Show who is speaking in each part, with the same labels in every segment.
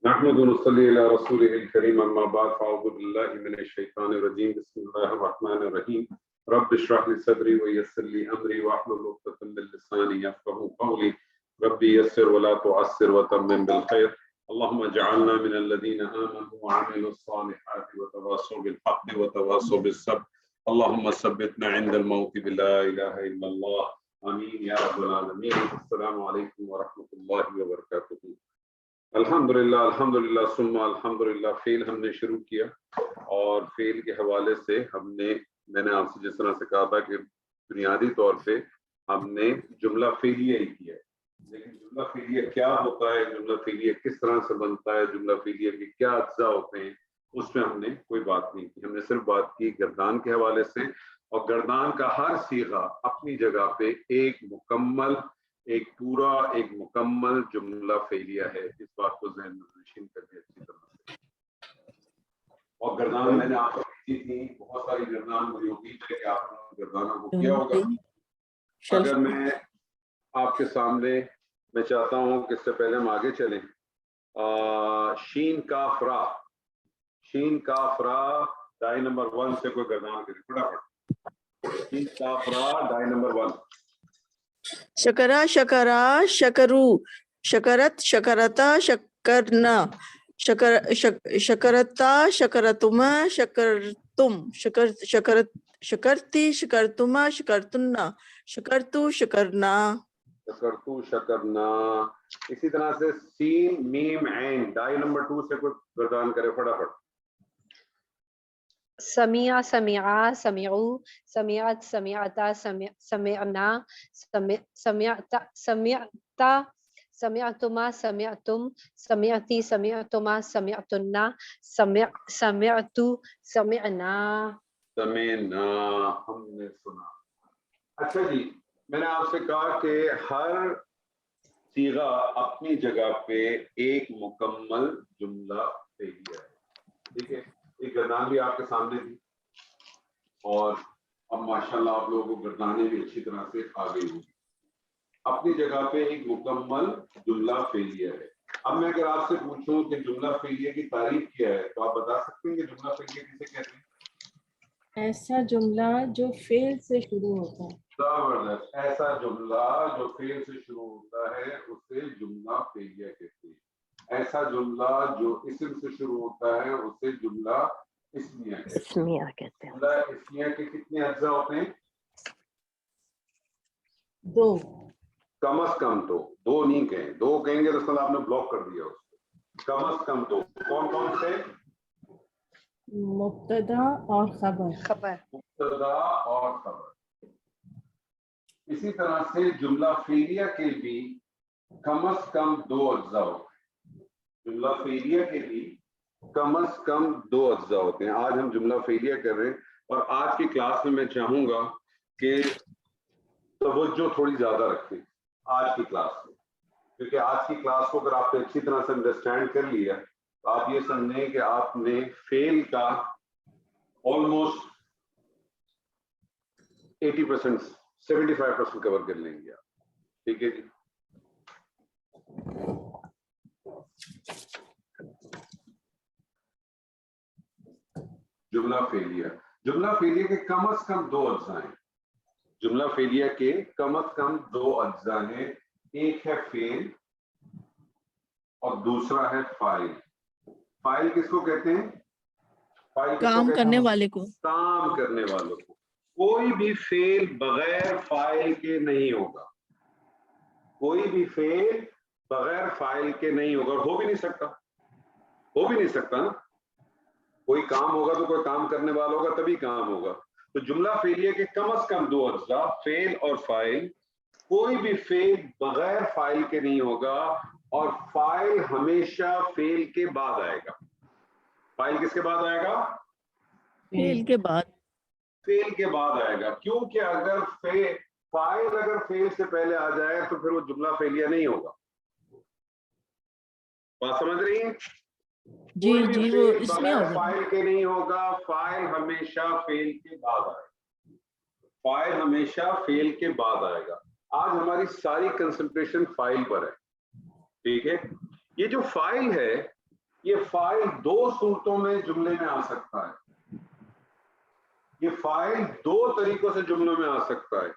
Speaker 1: نحمد ونصلي على رسوله الكريم أما بعد فأعوذ بالله من الشيطان الرجيم بسم الله الرحمن الرحيم رب اشرح لي صدري ويسر لي أمري واحلل عقدة من لساني يفقهوا قولي ربي يسر ولا تعسر وتمم بالخير اللهم اجعلنا من الذين آمنوا وعملوا الصالحات وتواصوا بالحق وتواصوا بالصبر اللهم ثبتنا عند الموت بلا إله إلا الله آمين يا رب العالمين. السلام عليكم ورحمة الله وبركاته. الحمدللہ سما الحمدللہ فیل ہم نے شروع کیا اور فیل کے حوالے سے میں نے آپ سے جس طرح سے کہا تھا کہ بنیادی طور پہ ہم نے جملہ فعلیہ ہی کیا ہے، لیکن جملہ فعلیہ کیا ہوتا ہے، جملہ فعلیہ کس طرح سے بنتا ہے، جملہ فعلیہ کے کیا اجزاء ہوتے ہیں، اس میں ہم نے کوئی بات نہیں کی. ہم نے صرف بات کی گردان کے حوالے سے، اور گردان کا ہر صیغہ اپنی جگہ پہ ایک پورا ایک مکمل جملہ فعلیہ ہے. اس بات کو ذہن میں نشین کر دیں اچھی طرح سے. اور گردان میں نے آپ کو کی تھی، بہت ساری گردان مجھے امید ہے کہ آپ نے گردانوں کو کیا ہوگا. اگر میں آپ کے سامنے میں چاہتا ہوں کہ اس سے پہلے ہم آگے چلیں، شین کاف را ڈائی نمبر 1 سے کوئی گردان کرے فٹافٹ. شین کاف را ڈائی نمبر 1.
Speaker 2: شکرا شکرا شکرو شکرت شکرتا شکرنا شکرتا شکرتما شکرتم شکرتی شکرتما شکرتنا شکرتو شکرنا
Speaker 1: شکرنا. اسی طرح سے سین میم عین ڈائی نمبر 2 سے کوئی گردان کرے فٹافٹ.
Speaker 3: سمع سمعا سمعو سمعت سمعتا سمعنا سمعتا سمعتما سمعتم سمعتی سمعتما سمعتنا سمعتو سمعنا.
Speaker 1: ہم نے سنا. اچھا جی، میں نے آپ سے کہا کہ ہر صیغہ اپنی جگہ پہ ایک مکمل جملہ فعلیہ ہے. ٹھیک ہے، ایک گردان بھی آپ کے سامنے تھی اور اب ماشاءاللہ آپ لوگوں کو گردانیں بھی اچھی طرح سے آ گئی ہوگی. اپنی جگہ پہ ایک مکمل جملہ فعلیہ ہے. اب میں اگر آپ سے پوچھوں کہ جملہ فعلیہ کی تعریف کیا ہے تو آپ بتا سکتے ہیں کہ جملہ فعلیہ کسے کہتے ہیں؟
Speaker 4: ایسا جملہ جو فعل سے شروع ہوتا ہے.
Speaker 1: زبردست. ایسا جملہ جو فعل سے شروع ہوتا ہے اسے جملہ فعلیہ کہتے ہیں. ایسا جملہ جو اسم سے شروع ہوتا ہے اسے جملہ اسمیہ کہتے ہیں. جملہ اسمیہ کے کتنے اجزاء ہوتے ہیں؟
Speaker 4: 2.
Speaker 1: کم از کم دو نہیں کہیں. 2 کہیں گے تو آپ نے بلاک کر دیا اس کو. کم از کم 2. کون سے؟
Speaker 4: مبتدا اور خبر.
Speaker 1: مبتدا اور خبر. اسی طرح سے جملہ فعلیہ کے بھی کم از کم 2 اجزاء ہوتے ہیں. جملہ فعلیہ کے بھی کم از کم 2 اجزاء ہوتے ہیں. آج ہم جملہ فعلیہ کر رہے ہیں اور آج کی کلاس میں چاہوں گا کہ توجہ تھوڑی زیادہ رکھیں آج کی کلاس میں، کیونکہ آج کی کلاس کو اگر آپ نے اچھی طرح سے انڈرسٹینڈ کر لیا تو آپ یہ سمجھیں کہ آپ نے فعل کا آلموسٹ 80% 75% کور کر لیں گے آپ. ٹھیک ہے جی. جملہ فعلیہ کے کم از کم 2 اجزاء ہیں. جملہ فعلیہ کے کم از کم 2 اجزاء ہیں. ایک ہے فعل اور دوسرا ہے فاعل. فاعل کس کو کہتے ہیں؟
Speaker 2: کام کرنے والے کو.
Speaker 1: کام کرنے والوں کو. کوئی بھی فعل بغیر فاعل کے نہیں ہوگا. کوئی بھی فعل بغیر فاعل کے نہیں ہوگا، اور ہو بھی نہیں سکتا نا. کوئی کام ہوگا تو کوئی کام کرنے والا ہوگا تبھی کام ہوگا. تو جملہ فعلیہ کے کم از کم 2 اجزاء فعل اور فاعل. کوئی بھی فعل بغیر فاعل کے نہیں ہوگا، اور فاعل ہمیشہ فعل کے بعد آئے گا. فاعل کس کے بعد آئے گا؟
Speaker 2: فعل کے بعد.
Speaker 1: فعل کے بعد آئے گا، کیونکہ اگر فاعل اگر فعل سے پہلے آ جائے تو پھر وہ جملہ فعلیہ نہیں ہوگا. بات سمجھ رہی ہیں؟
Speaker 2: جی وہ اس میں ہوگا.
Speaker 1: فاعل کے نہیں ہوگا، فاعل ہمیشہ فعل کے بعد آئے گا. فاعل ہمیشہ فعل کے بعد آئے گا. آج ہماری ساری کنسنٹریشن فاعل پر ہے. ٹھیک ہے. یہ جو فاعل ہے یہ فاعل دو صورتوں میں جملے میں آ سکتا ہے. یہ فاعل دو طریقوں سے جملوں میں آ سکتا ہے.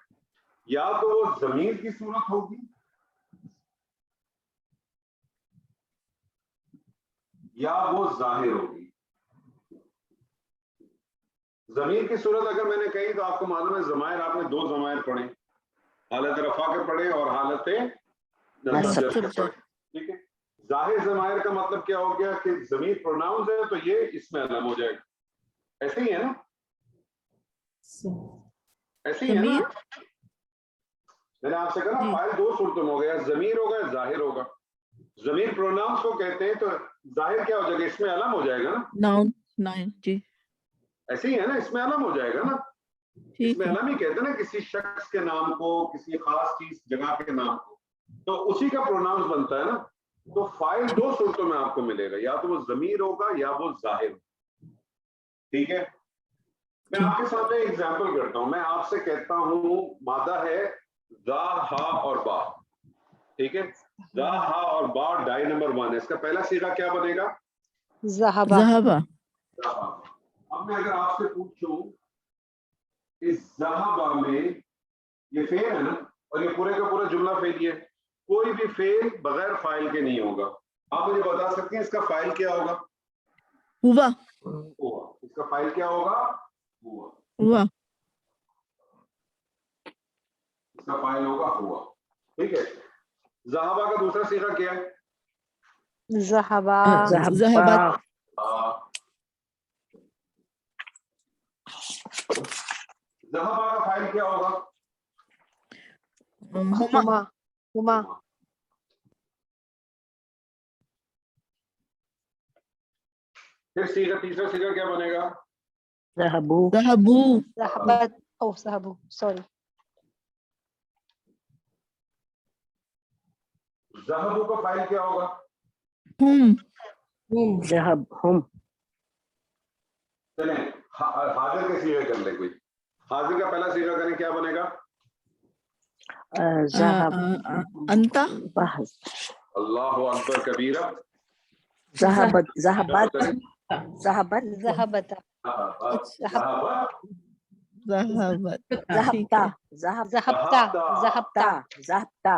Speaker 1: یا تو وہ ضمیر کی صورت ہوگی یا وہ ظاہر ہوگی. ضمیر کی صورت اگر میں نے کہی تو آپ کو معلوم ہے ضمائر آپ نے دو ضمائر پڑھے, حالت رفع کے پڑھے اور حالت نصب کے پڑھے. ٹھیک ہے. ظاہر ضمائر کا مطلب کیا ہو گیا کہ ضمیر پروناؤنز ہے تو یہ اس میں علم ہو جائے گا. ایسے ہی ہے نا, ایسے ہی ہے نا. میں نے آپ سے کہا فاعل دو صورتوں میں ہو گیا, ضمیر ہوگا یا ظاہر ہوگا. ضمیر پروناؤنس کو کہتے ہیں تو ظاہر کیا ہو جائے گا, اس میں علم ہو جائے گا نا.
Speaker 2: ناؤن جی
Speaker 1: ایسے ہی ہے نا, اس میں علم ہو جائے گا نا. اس میں علم ہی کہتے ہیں نا کسی شخص کے نام کو, کسی خاص چیز جگہ کے نام کو, تو اسی کا پروناؤنس بنتا ہے نا. تو فاعل دو صورتوں میں آپ کو ملے گا, یا تو وہ ضمیر ہوگا یا وہ ظاہر ہوگا. ٹھیک ہے. میں آپ کے سامنے ایگزامپل کرتا ہوں. میں آپ سے کہتا ہوں مادہ ہے ذا ہا اور با. ٹھیک ہے. ذا ہا اور با ڈائی نمبر 1 ہے. اس کا پہلا صیغہ کیا بنے گا؟
Speaker 3: ذہبا.
Speaker 1: اب میں اگر آپ سے پوچھوں اس ذہبا میں یہ فعل ہے نا, اور یہ پورے کا پورا جملہ فعلی ہے. کوئی بھی فعل بغیر فاعل کے نہیں ہوگا. آپ مجھے بتا سکتے ہیں اس کا فاعل کیا ہوگا؟
Speaker 2: ہوا.
Speaker 1: اس کا فاعل کیا ہوگا؟
Speaker 2: ہوا.
Speaker 1: اس کا فاعل ہوگا ہوا. ٹھیک ہے. ذہبا کا دوسرا صیغہ کیا ہے؟
Speaker 3: ذہبا.
Speaker 2: ذہبت.
Speaker 1: ذہبا کا فاعل کیا ہوگا؟
Speaker 3: ہما. ہما.
Speaker 1: پھر صیغہ تیسرا صیغہ کیا بنے گا؟
Speaker 2: ذہبو.
Speaker 3: ذہبت. او ذہبو, سوری.
Speaker 1: ذہبو کا فاعل کیا ہوگا؟
Speaker 2: ہم.
Speaker 1: چلیں حاضر کے صیغے کر لیں. کوئی حاضر کا پہلا صیغہ کریں, کیا بنے گا؟
Speaker 2: انتا.
Speaker 1: اللہ اکبر کبیرہ.
Speaker 2: ذہبت.
Speaker 3: ذہبت.
Speaker 2: ذہبت.
Speaker 3: ذہبت. ذہبتا.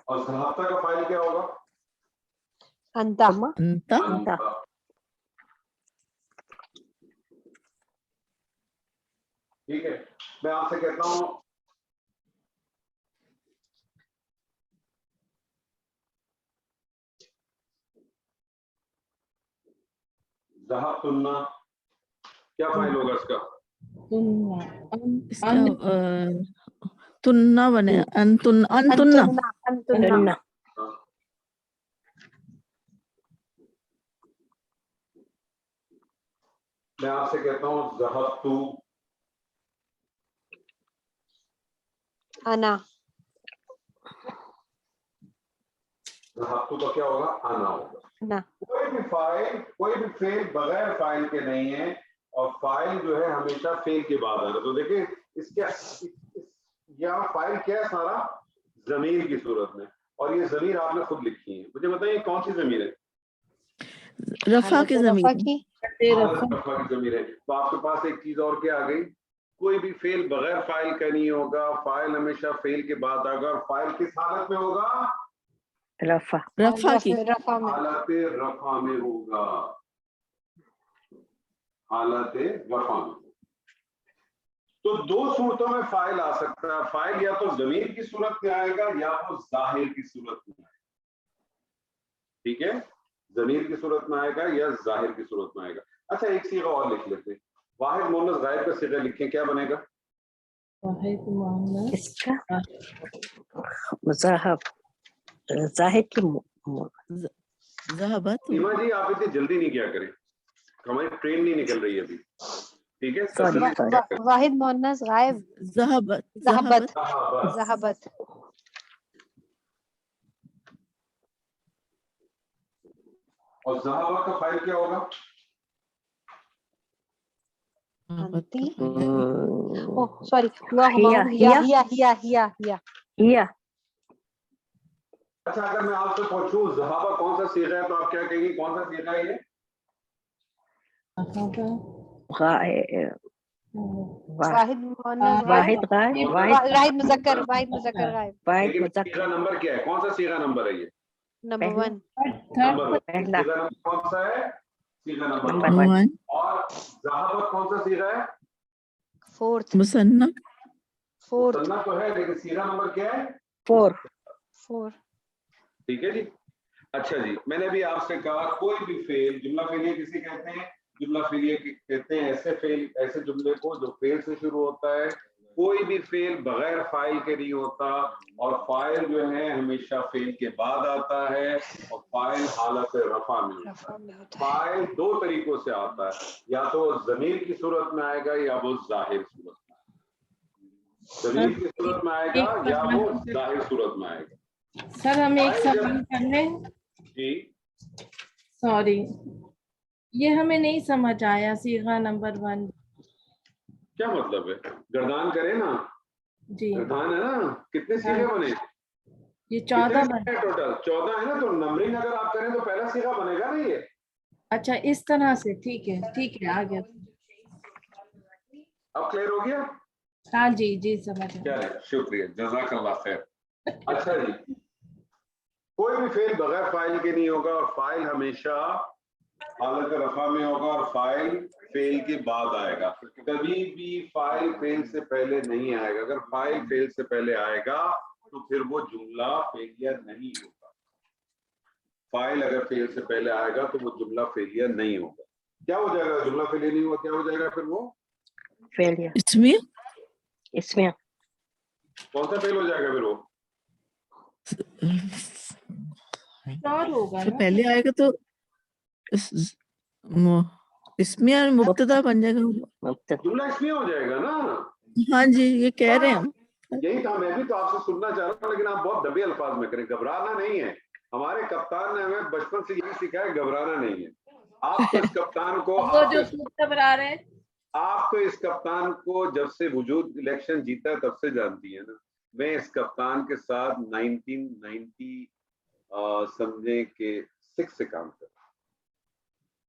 Speaker 1: اور ذہبتا کا فاعل کیا ہوگا؟
Speaker 3: انتا.
Speaker 1: ٹھیک ہے. میں آپ سے کہتا ہوں ذہبتنا, کیا فاعل ہوگا اس کا؟
Speaker 2: تننا بنے. انتنا.
Speaker 1: میں آپ سے کہتا ہوں ذہبتو.
Speaker 3: انا.
Speaker 1: ذہبتو کا کیا ہوگا؟ انا ہوگا.
Speaker 3: انا.
Speaker 1: کوئی بھی فعل بغیر فاعل کے نہیں ہے, اور فاعل جو ہے ہمیشہ فعل کے بعد آنا. تو دیکھیں اس کے یہاں فاعل کیا ہے سارا؟ ضمیر کی صورت میں, اور یہ ضمیر آپ نے خود لکھی ہے. مجھے بتائیے کون سی ضمیر ہے؟
Speaker 2: رفع کی ضمیر.
Speaker 1: رفع کی ضمیر ہے. تو آپ کے پاس ایک چیز اور کیا آ گئی, کوئی بھی فعل بغیر فاعل کا نہیں ہوگا, فاعل ہمیشہ فعل کے بعد آگا. اور فاعل کس حالت میں ہوگا؟
Speaker 2: رفع کی
Speaker 1: حالت رفع میں ہوگا. حالت رفع میں. تو دو صورتوں میں فاعل آ سکتا ہے. فاعل یا تو ضمیر کی صورت میں آئے گا یا تو ظاہر کی صورت میں آئے گا. ٹھیک ہے. ضمیر کی صورت میں آئے گا یا ظاہر کی صورت میں آئے گا. اچھا ایک صیغہ اور لکھ لیتے ہیں. واحد مؤنث غائب کا صیغہ لکھیں, کیا بنے گا؟
Speaker 4: واحد مؤنث
Speaker 2: ظاہر کی ذہبت.
Speaker 1: ایما جی آپ اتنی جلدی نہیں کیا کریں, ہماری ٹرین نہیں نکل رہی ابھی. ٹھیک ہے.
Speaker 3: واحد مؤنث غائب.
Speaker 2: ذہبت.
Speaker 3: ذہبت.
Speaker 1: اور ذہبت کا فاعل کیا ہوگا؟
Speaker 3: انتی. اوہ سوری. ہوا.
Speaker 1: अच्छा, अगर मैं आपसे पूछूं ज़हाबा कौन सा सीगा है तो आप क्या कहेंगे, कौन सा सीगा है ये?
Speaker 2: غائب
Speaker 3: वाहिद मुअन्नस
Speaker 2: वाहिद
Speaker 3: गायब,
Speaker 2: गायब
Speaker 3: वाहिद मुज़क्कर, वाहिद मुज़क्कर गायब।
Speaker 2: वाहिद
Speaker 1: लेकिन सीगा
Speaker 2: मुज़क्कर
Speaker 1: नंबर क्या है, कौन सा सीगा नंबर है ये?
Speaker 3: नंबर
Speaker 2: पहला
Speaker 3: 1
Speaker 1: नंबर
Speaker 2: पहला
Speaker 1: सीगा नंबर कौन सा है? सीगा नंबर
Speaker 2: नंबर
Speaker 1: 1।
Speaker 2: 1
Speaker 1: और ज़हाबा कौन सा सीगा है?
Speaker 3: 4th
Speaker 2: मुसन्ना
Speaker 3: 4th
Speaker 1: मुसन्ना तो है लेकिन सीगा नंबर क्या है?
Speaker 2: 4
Speaker 3: 4
Speaker 1: ठीक है जी। अच्छा जी, मैंने भी आपसे कहा कोई भी फेल, जुमला फेलिया किसे कहते हैं? जुमला फेलिया कहते हैं ऐसे फेल, ऐसे जुमले को जो फेल से शुरू होता है। कोई भी फेल बगैर फाइल के नहीं होता, और फाइल जो है हमेशा फेल के बाद आता है, और फाइल हालत रफा में होता
Speaker 3: रफा
Speaker 1: है।
Speaker 3: में होता है।
Speaker 1: फाइल दो तरीकों से आता है, या तो ज़मीर की सूरत में आएगा या वो जाहिर सूरत में आएगा। ज़मीर की सूरत में आएगा या वो जाहिर सूरत में आएगा।
Speaker 4: सर हम एक
Speaker 1: फाइल
Speaker 4: सवाल कर लें?
Speaker 1: जी,
Speaker 4: सॉरी, ये हमें नहीं समझ आया सीगा नंबर 1
Speaker 1: क्या मतलब है? गर्दान करें ना,
Speaker 4: जी।
Speaker 1: गर्दान है ना, कितने सीगे बने?
Speaker 4: ये
Speaker 1: कितने
Speaker 4: 14
Speaker 1: सीगे टोटल? 14 है ना, तो नंबरिंग अगर आप करें तो पहला सीगा बनेगा ना ये।
Speaker 4: अच्छा, इस तरह से, ठीक है आ गया।
Speaker 1: अब क्लियर हो गया?
Speaker 4: हाँ जी जी समझ आया।
Speaker 1: चलिए, शुक्रिया, जज़ाकल्लाह खैर। अच्छा जी, कोई भी फेल बगैर फाइल के नहीं होगा, और फाइल हमेशा हालत रफा में होगा, और फाइल फेल के बाद आएगा। कभी भी फाइल फेल से पहले नहीं आएगा। अगर फाइल फेल से पहले आएगा तो फिर वो जुमला फेलियर नहीं होगा। फाइल अगर फेल से पहले आएगा तो वो जुमला फेलियर नहीं होगा। क्या हो जाएगा? जुमला फेलियर नहीं हुआ, क्या हो जाएगा फिर वो?
Speaker 2: फेलियर इसमें इसमें
Speaker 1: कौन सा फेल हो जाएगा फिर वो?
Speaker 4: और होगा
Speaker 2: तो
Speaker 4: ना
Speaker 2: पहले आएगा तो इसमें यार मुब्तदा बन जाएगा मुब्तदा।
Speaker 1: जुमला इसमें हो जाएगा ना।
Speaker 2: हाँ जी, ये कह रहे हैं हम।
Speaker 1: यही था, मैं भी तो आपसे सुनना चाह रहा हूँ, लेकिन आप बहुत दबे अल्फाज में करें। घबराना नहीं है। हमारे कप्तान ने हमें बचपन से यही सिखाया, घबराना नहीं है। आप तो इस कप्तान को
Speaker 4: वो जो खुद घबरा रहे हैं।
Speaker 1: आप तो इस कप्तान को जब से वजूद इलेक्शन जीता है तब से जानती है ना। मैं इस कप्तान के साथ 1990 समझे के 6 से काम कर रहा हूं,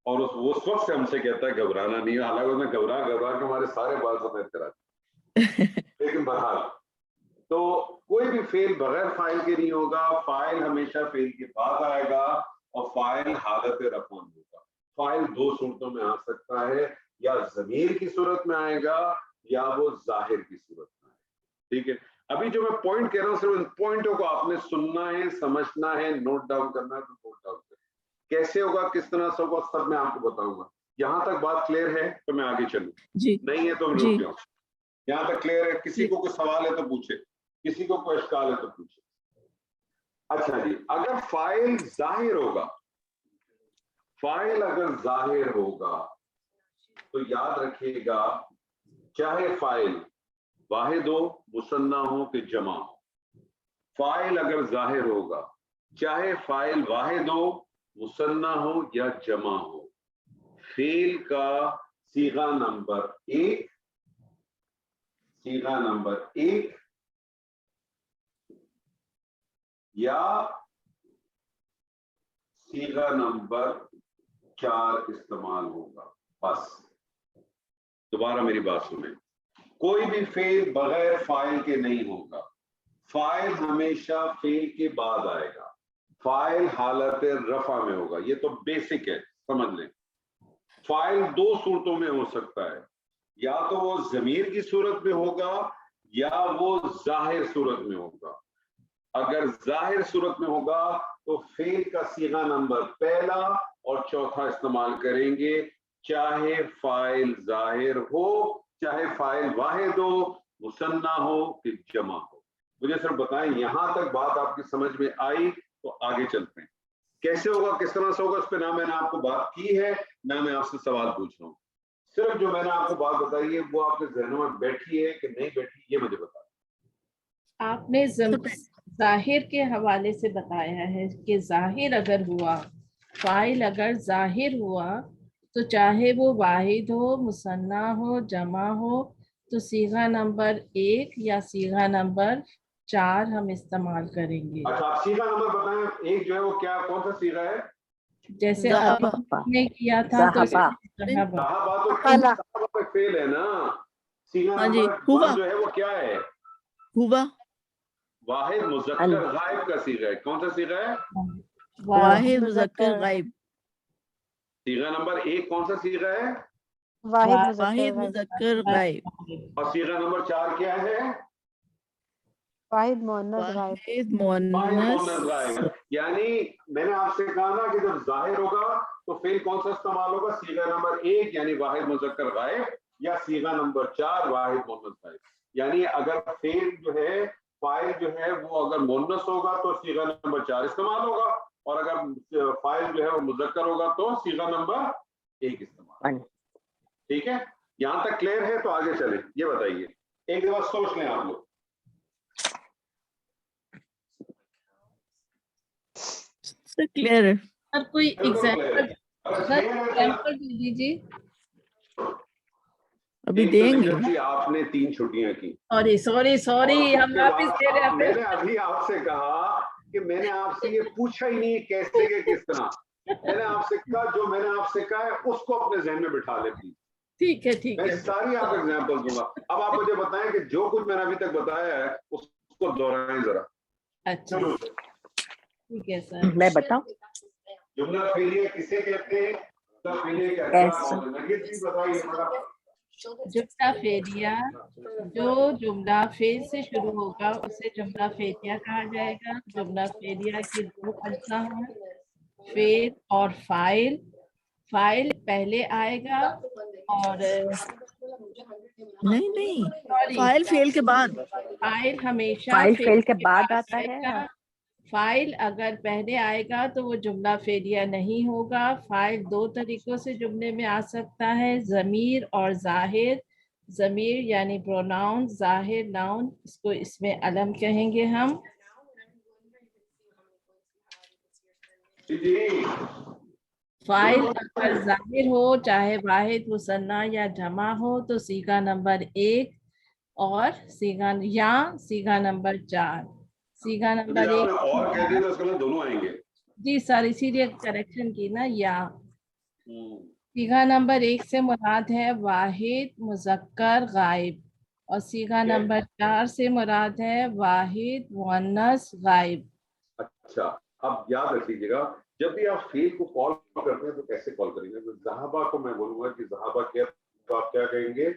Speaker 1: और उस वक्त से हमसे कहता है घबराना नहीं है। हालांकि उसने घबरा के हमारे सारे बाल सफेद करा दिए। लेकिन बहरहाल, तो कोई भी फेल बगैर फाइल के नहीं होगा। फाइल हमेशा फेल के बाद आएगा, और फाइल हालत रफा में होगा। फाइल दो सूरतों में आ सकता है, या ज़मीर की सूरत में आएगा या वो जाहिर की सूरत में आएगा। ठीक है, अभी जो मैं पॉइंट कह रहा हूँ सिर्फ इन पॉइंटों को आपने सुनना है, समझना है, नोट डाउन करना है, तो नोट डाउन करें। कैसे होगा, किस तरह से होगा, सब मैं आपको बताऊंगा। यहाँ तक बात क्लियर है तो मैं आगे चलूँ,
Speaker 2: जी
Speaker 1: नहीं है तो मैं
Speaker 2: जी
Speaker 1: रुक जाऊँ। यहाँ तक क्लियर है? किसी को कोई सवाल है तो पूछे, किसी को कोई इश्काल है तो पूछे। अच्छा जी, अगर फाइल जाहिर होगा, फाइल अगर जाहिर होगा तो याद रखिएगा, चाहे फाइल वाहिद हो, मुसन्ना हो कि जमा हो, फाइल अगर जाहिर होगा, चाहे फाइल वाहिद हो, मुसन्ना हो या जमा हो, फेल का सीगा नंबर 1, सीगा नंबर 1 या सीगा नंबर 4 इस्तेमाल होगा। बस दोबारा मेरी बात सुने, कोई भी फेल बगैर फाइल के नहीं होगा। फाइल हमेशा फेल के बाद आएगा। फाइल हालत रफा में होगा। ये तो बेसिक है, समझ लें। फाइल दो सूरतों में हो सकता है, या तो वो ज़मीर की सूरत में होगा या वो जाहिर सूरत में होगा। अगर जाहिर सूरत में होगा तो फेल का सीगा नंबर पहला और चौथा इस्तेमाल करेंगे, चाहे फाइल जाहिर हो, चाहे फाइल वाहिद हो, मुसन्ना हो कि जमा हो। मुझे सिर्फ बताएं, यहां तक बात आपकी समझ में आई तो आगे चलते हैं। कैसे होगा, किस तरह से होगा, उस पर ना मैंने आपको बात की है, ना मैं आपसे सवाल पूछ रहा हूँ। सिर्फ जो मैंने आपको बात बताई है वो आपके जहनों में बैठी है कि नहीं बैठी, ये मुझे बता।
Speaker 4: आपने जाहिर के हवाले से बताया है कि जाहिर अगर हुआ, फाइल अगर जाहिर हुआ, तो चाहे वो वाहिद हो, मुसन्ना हो, जमा हो, तो सीगा नंबर 1 या सीगा नंबर 4 हम इस्तेमाल करेंगे।
Speaker 1: अच्छा, आप सीधा नंबर बताएं, एक जो है वो क्या, कौन सा सीगा है?
Speaker 4: जैसे
Speaker 2: ज़हाबा।
Speaker 4: आपने किया था तो
Speaker 5: ज़हाबा।
Speaker 4: ज़हाबा।
Speaker 1: ज़हाबा तो
Speaker 3: हाला।
Speaker 1: ज़हाबा पे फेल है ना। सीगा
Speaker 2: हाँ जी,
Speaker 1: नंबर
Speaker 2: हुआ।
Speaker 1: 1 जो है वो क्या है?
Speaker 2: हुआ।
Speaker 1: वाहिद मुज़क्कर गायब का सीगा है। कौन सा सीगा है?
Speaker 2: वाहिद मुज़क्कर गायब।
Speaker 1: सीगा नंबर 1 कौन सा सीगा है?
Speaker 3: वाहिद
Speaker 2: वाहिद
Speaker 3: मुज़क्कर
Speaker 2: मुज़क्कर गायब।
Speaker 1: और सीगा नंबर 4 क्या है?
Speaker 3: वाहिद मुअन्नस गायब।
Speaker 2: वाहिद
Speaker 1: वाहिद
Speaker 2: मुअन्नस
Speaker 1: मुअन्नस गायब। यानी मैंने आपसे कहा ना कि जब जाहिर होगा तो फेल कौन सा इस्तेमाल होगा? सीगा नंबर 1 यानी वाहिद मुज़क्कर गायब, या सीगा नंबर 4 वाहिद मुअन्नस गायब। यानी अगर फेल जो है, फाइल जो है वो अगर मुअन्नस होगा तो सीगा नंबर 4 इस्तेमाल होगा, और अगर फाइल जो है वो मुज़क्कर होगा तो सीगा नंबर 1 इस्तेमाल। ठीक है, यहाँ तक क्लियर है? तो आगे चले, ये बताइए, एक दफा सोच लें आप लोग।
Speaker 2: क्लियर है।
Speaker 4: सर कोई एग्जांपल,
Speaker 1: अगर
Speaker 4: सर
Speaker 1: clear है तो
Speaker 4: एग्जांपल दे दीजिए।
Speaker 2: अभी
Speaker 1: एक तो
Speaker 2: देंगे।
Speaker 1: निकल जी, आपने 3 छुट्टियां की।
Speaker 4: सॉरी सॉरी सॉरी,
Speaker 1: और
Speaker 4: हम
Speaker 1: उसके
Speaker 4: वापिस
Speaker 1: बाद
Speaker 4: ले रहे हैं
Speaker 1: मैंने अभी आपसे कहा कि मैंने आपसे ये पूछा ही नहीं कैसे के किस तरह। मैंने आपसे कहा जो मैंने आपसे कहा है उसको अपने जहन में बिठा ले प्लीज।
Speaker 4: ठीक है ठीक
Speaker 1: मैं
Speaker 4: है।
Speaker 1: सारी आपको एग्जांपल दूंगा। अब आप मुझे बताएं कि जो कुछ मैंने अभी तक बताया है उसको दोहराएं जरा।
Speaker 4: अच्छा
Speaker 1: चलो,
Speaker 4: ठीक है सर।
Speaker 5: मैं बताऊं?
Speaker 1: जुमला फेलियर किसे कहते हैं? जुमला फेलियर का
Speaker 5: ऐसा।
Speaker 1: नगीर जी बताइए फटाफट।
Speaker 4: जुमला फेलिया, जो जुमला फेल से शुरू होगा उसे जुमला फेलिया कहा जाएगा। जुमला फेलिया के 2 अज्जा हैं, फेल और फाइल। फाइल पहले आएगा और
Speaker 2: नहीं,
Speaker 4: सॉरी,
Speaker 2: फाइल फेल के बाद।
Speaker 4: फाइल हमेशा
Speaker 5: फाइल फेल के बाद
Speaker 4: बाद
Speaker 5: आता है।
Speaker 4: आएगा। फाइल अगर पहले आएगा तो वो जुमला फेलिया नहीं होगा। फाइल 2 तरीकों से जुमले में आ सकता है, ज़मीर और जाहिर। ज़मीर यानी प्रोनाउन, जाहिर नाउन, इसको इसमें अलम कहेंगे हम।
Speaker 1: जी,
Speaker 4: फाइल अगर जाहिर हो, चाहे वाहिद, मुसन्ना या जमा हो, तो सीगा नंबर 1 और सीगा नंबर 4। सीगा नंबर
Speaker 1: आपने
Speaker 4: 1
Speaker 1: और कह दिया तो उसके बाद दोनों आएंगे।
Speaker 4: जी सर, इसीलिए करेक्शन की ना। या सीगा नंबर 1 से मुराद है वाहिद मुज़क्कर गायब, और सीगा नंबर 4 से मुराद है वाहिद मुअन्नस गायब।
Speaker 1: अच्छा, अब याद रख लीजिएगा, जब भी आप फेल को कॉल करते हैं तो कैसे कॉल करेंगे? तो ज़हाबा को मैं बोलूंगा कि ज़हाबा क्या, तो आप क्या कहेंगे?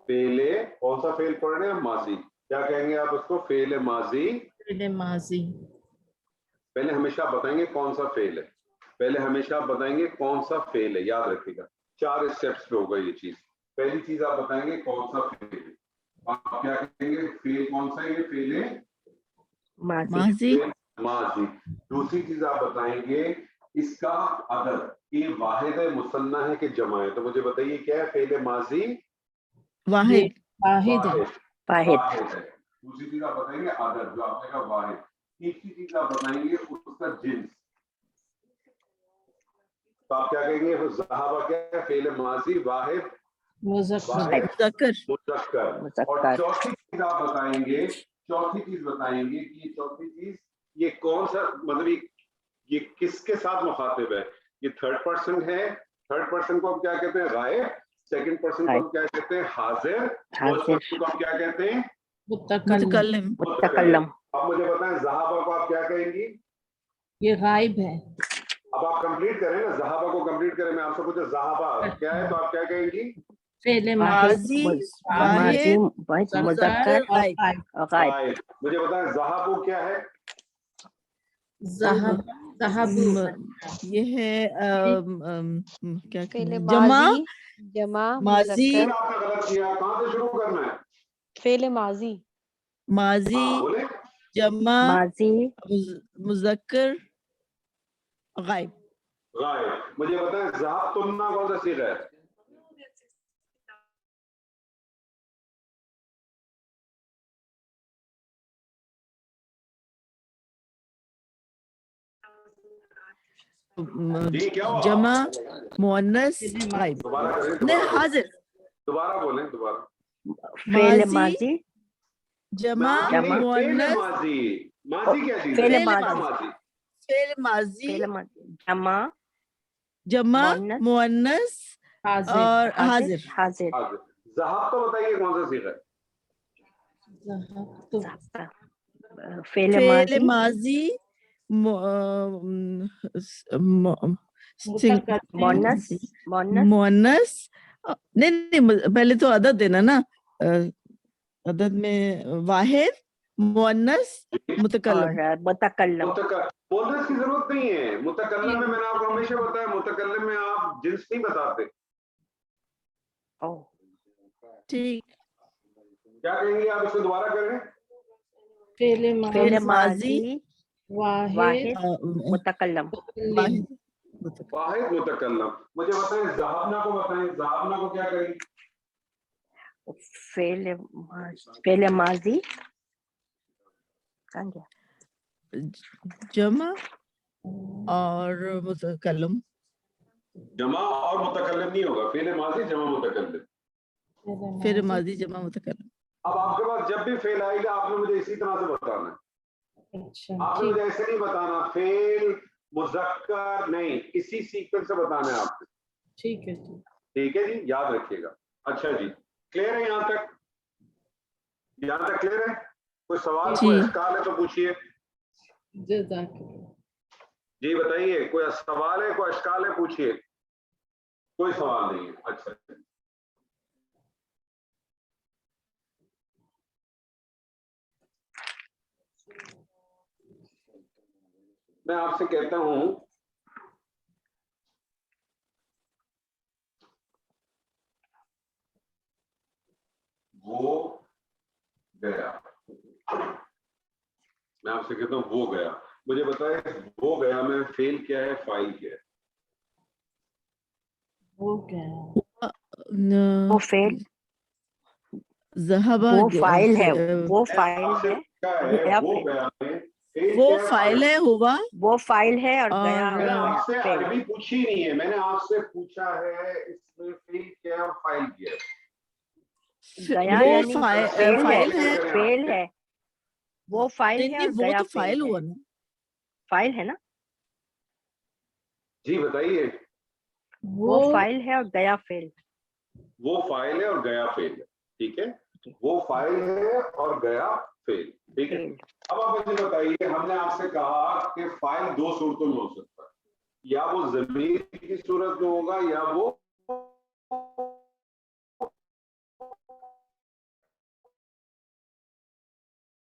Speaker 1: फेले, कौन सा फेल पढ़ रहे हैं? माजी। क्या कहेंगे आप उसको? फेल माजी।
Speaker 4: फेल माजी।
Speaker 1: पहले हमेशा आप बताएंगे कौन सा फेल है। पहले हमेशा आप बताएंगे कौन सा फेल है, याद रखिएगा। 4 स्टेप्स पे होगा ये चीज। पहली चीज आप बताएंगे कौन सा फेल है। आप क्या कहेंगे? फेल कौन सा है? ये फेल है
Speaker 2: माजी।
Speaker 1: माजी। दूसरी चीज आप बताएंगे इसका अदद, ये वाहिद है, मुसन्ना है कि जमा है। तो मुझे बताइए क्या है? फेल माजी
Speaker 2: वाहिद।
Speaker 4: वाहिद है।
Speaker 5: वाहिद।
Speaker 1: है। दूसरी चीज आप बताएंगे अदद, जो आपने कहा वाहिद। तीसरी चीज आप बताएंगे उसका जिन्स। तो आप क्या कहेंगे? ज़हाबा क्या है? फेल माजी वाहिद
Speaker 2: मुज़क्कर।
Speaker 1: मुज़क्कर। और चौथी चीज आप बताएंगे, चौथी चीज बताएंगे कि ये चौथी चीज ये कौन सा, मतलब ये किसके साथ मुखातिब है? ये थर्ड पर्सन है। थर्ड पर्सन को हम क्या कहते हैं? गायब। सेकंड पर्सन को हम क्या कहते हैं? हाजिर। फर्स्ट पर्सन को हम क्या कहते हैं?
Speaker 2: मुतकल्लिम।
Speaker 5: मुतकल्लम।
Speaker 1: अब मुझे बताएं ज़हाबा को आप क्या कहेंगी?
Speaker 4: ये गायब है।
Speaker 1: अब आप कंप्लीट करें ना, ज़हाबा को कंप्लीट करें। मैं आपसे पूछा ज़हाबा क्या है, तो आप क्या कहेंगी?
Speaker 4: फेल
Speaker 2: माजी
Speaker 5: माजी
Speaker 2: वाहिद
Speaker 5: मुज़क्कर
Speaker 2: गायब।
Speaker 5: गायब।
Speaker 1: मुझे बताएं ज़हाबु क्या है?
Speaker 2: ये है क्या
Speaker 3: फेल
Speaker 2: जमा।
Speaker 3: माजी, जमा
Speaker 2: माजी।
Speaker 1: फिर आपने गलत किया, कहाँ से शुरू करना है?
Speaker 3: फेल माजी,
Speaker 2: माजी
Speaker 1: बोले
Speaker 2: जमा
Speaker 5: माजी
Speaker 2: मुज़क्कर गायब।
Speaker 1: गायब। मुझे बताएं ज़हाब तुमना कौन सा सीगा है? जी, क्या हुआ?
Speaker 2: जमा मुअन्नस गायब।
Speaker 1: दोबारा करें,
Speaker 2: नहीं, हाजिर।
Speaker 1: दोबारा बोलें, दोबारा।
Speaker 5: फेल माजी
Speaker 2: जमा
Speaker 5: जमा।
Speaker 2: मुअन्नस
Speaker 1: माजी, माजी क्या चीज
Speaker 5: फेल
Speaker 1: है?
Speaker 5: माजी।
Speaker 1: माजी।
Speaker 2: फेल माजी
Speaker 5: फेल माजी, जमा
Speaker 2: जमा
Speaker 5: मुअन्नस,
Speaker 2: मुअन्नस
Speaker 4: हाजिर
Speaker 2: और
Speaker 5: हाजिर
Speaker 2: हाजिर।
Speaker 5: हाजिर
Speaker 1: ज़हाब तो बताइए कौन सा सीगा है?
Speaker 4: ज़हबतु,
Speaker 5: फेल
Speaker 2: फेल
Speaker 5: माजी
Speaker 2: माजी
Speaker 4: मुतकल्लिम,
Speaker 5: मुअन्नस मुअन्नस
Speaker 2: मुअन्नस नहीं नहीं पहले तो अदद देना ना, अदद में वाहिद मुअन्नस मुतकल्लम।
Speaker 5: और मुतकल्लम।
Speaker 1: मुतकल्लिम की जरूरत नहीं है। मुतकल्लिम में मैंने आपको हमेशा बताया, मुतकल्लिम में आप जिन्स नहीं बताते।
Speaker 5: ओह
Speaker 2: ठीक।
Speaker 1: क्या कहेंगे आप? इसको दोबारा करें।
Speaker 4: फेल
Speaker 5: फेल
Speaker 4: माजी,
Speaker 5: माजी
Speaker 4: वाहिद,
Speaker 5: वाहिद मुतकल्लम।
Speaker 4: मुतकल्लिम,
Speaker 1: वाहिद मुतकल्लम। मुझे बताएं, ज़हाबना को बताएं, ज़हाबना को क्या करेंगे?
Speaker 5: फेल माजी कहाँ गया?
Speaker 2: जमा और मुतकल्लम।
Speaker 1: जमा और मुतकल्लिम नहीं होगा, फेल माजी जमा मुतकल्लिम।
Speaker 2: फिर माजी जमा मुतकल्लम।
Speaker 1: अब आपके पास जब भी फेल आएगा आपने मुझे इसी तरह से बताना है।
Speaker 4: अच्छा
Speaker 1: आपने
Speaker 4: ठीक,
Speaker 1: मुझे ऐसे नहीं बताना फेल मुज़क्कर, नहीं, इसी सीक्वेंस से बताना है आपने।
Speaker 4: ठीक है ठीक।
Speaker 1: ठीक है जी, याद रखिएगा। अच्छा जी, क्लियर है यहाँ तक? यहाँ तक क्लियर है? कोई सवाल,
Speaker 2: जी।
Speaker 1: कोई इश्काल है तो पूछिए।
Speaker 4: जज़ाकल्लाह।
Speaker 1: जी बताइए, कोई सवाल है, कोई इश्काल है, पूछिए। कोई सवाल नहीं है। अच्छा, मैं आपसे कहता हूं वो गया। मैं आपसे कहता हूं वो गया। मुझे बताए वो गया में फेल क्या है, फाइल क्या है?
Speaker 4: वो क्या
Speaker 5: वो फेल,
Speaker 2: ज़हबा
Speaker 5: वो फाइल है, वो
Speaker 1: मैं
Speaker 5: फाइल
Speaker 1: आपसे
Speaker 5: है
Speaker 1: पूछा
Speaker 5: और
Speaker 1: है
Speaker 5: गया
Speaker 1: वो
Speaker 5: फेल।
Speaker 1: गया में फेल
Speaker 2: वो
Speaker 1: क्या है,
Speaker 2: फाइल है हुआ
Speaker 5: वो फाइल है और गया
Speaker 2: और
Speaker 1: मैंने आपसे
Speaker 5: फेल।
Speaker 1: अरबी पूछी नहीं है, मैंने आपसे पूछा है इसमें फेल क्या है और फाइल क्या है।
Speaker 5: गया
Speaker 2: वो
Speaker 5: यानी फेल
Speaker 2: फाइल
Speaker 5: है,
Speaker 2: है।
Speaker 5: फेल है, वो फाइल
Speaker 2: नहीं
Speaker 5: है
Speaker 2: नहीं
Speaker 5: और
Speaker 2: वो
Speaker 5: गया
Speaker 2: तो
Speaker 5: फेल
Speaker 2: फाइल
Speaker 5: है।
Speaker 2: हुआ ना।
Speaker 5: फाइल है ना,
Speaker 1: जी बताइए।
Speaker 5: वो फाइल है और गया फेल।
Speaker 1: वो फाइल है और गया फेल है, ठीक है। वो फाइल है और गया फेल, ठीक है।
Speaker 5: फेल।
Speaker 1: अब आप मुझे बताइए, हमने आपसे कहा कि फाइल दो सूरतों में हो सकता है, या वो ज़मीर की सूरत में होगा या वो